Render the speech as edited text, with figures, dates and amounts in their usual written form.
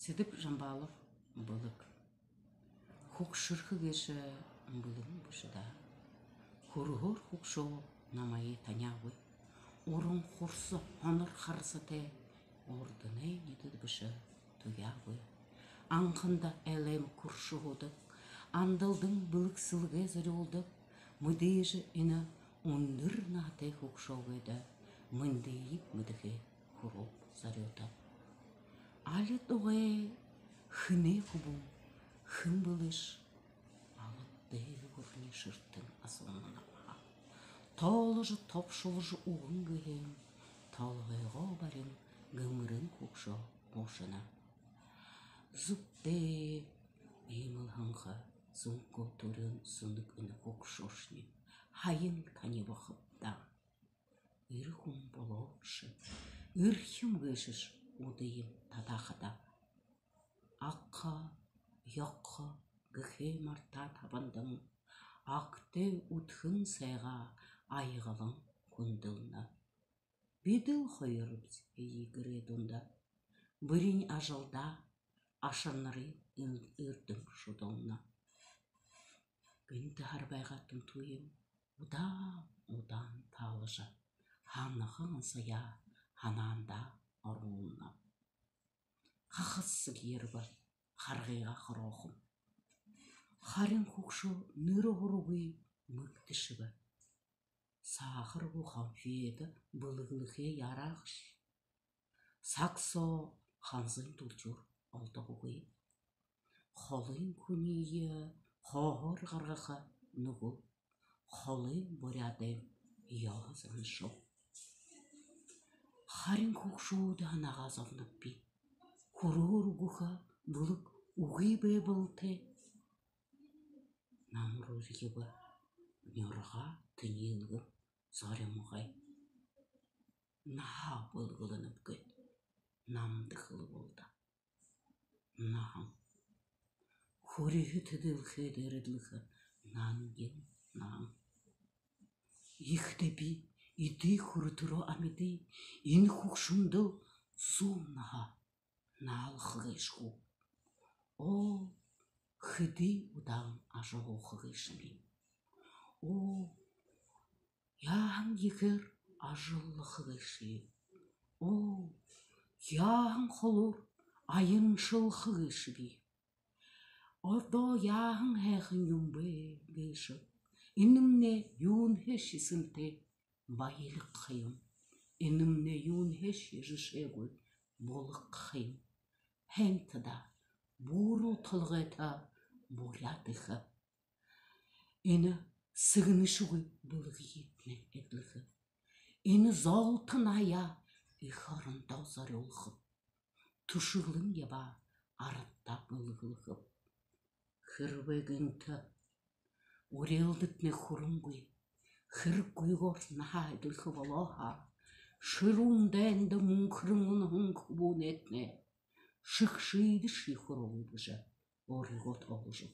Сидіп Жамбалов бұлық. Хук шырқы кеші бұлың бұшыда. Хұрғыр хукшо намайы танявы. Орын құрсы оныр қарсыте. Ордыны недід бұшы тұявы. Аңқында әлем күрші ғодық. Андылдың бұлық сылғы зірі олдық. Мұдейжі іні ондыр наты хукшо ғеді. Мұндейіп мұдығы құрып зарыды. Алет оғай хыне хубум, хым былыш. Алыт дэйі көріне шырттың асылынан аға. Толыжы топшылыжы уғын күйен. Толғайға барың гымырын хукшо ошына. Зұпте еміл ханға зұнқо түрін сұндық үні хукшошны. Хайын тани вақытта. Үрхім болушы, үрхім көшіш удайым татақыда. Аққа, яққа, гіхе марта табандың. Ақты ұтхын сайға айғылың күнділіні. Беділ қойырып егіредунда. Бүрін ажылда ашыныры үрдің шудылына. Гінді харбайғаттың туым, удан талыжы. Ханығын сая хананда оруына. Қақысы кербі қарғиға қырохым. Харин хукшу нүрі ғыруғы мүктішібі. Сағыр бұған фейді бұлығылығы ярағыш. Сақсо ханзын тұрчур олдығығы. Қолын күнейі қоғыр ғырғығы нүгіл. Қолын бұрядым яғызын шоқ. Харин хукшууда нағазовнып би. Хурur гуха бұлық уғи бе бұлты. Намрур ебі нұрға түнелгі зарымығай. Наға бұлғылынып көт. Намдықылы болды. Нағым. Хурығы түділгі дәрідлігі нанген нағым. Ихті би иди хуртуро амиди ин хукшундыл зумнаға налхығышқу. О, хыди удан ажығы хығышыми. О, яғын егір ажылы хығышы. О, яғын қолыр айыншыл хығышыби. Одо яғын әғын юмбе беші. Инімне юн хеші сынте байылық қайым. Инімне юн хеші жышегіл болық қайым. Хэнтіда бұру тұлғайта бұрадығы. Ині сығынышығы бұлығы етіне әділігі. Ині золтын ая иқарында зары олғы. Тұшығылың еба арытта бұлығылығы. Хырвегінті Урелдытне хурумгуй, хыргуйгор нахайдылхы волоха, шырундэнді мунхрыңын хунг бунетне, шықшыйды шихурулбыжы, оригот олжу.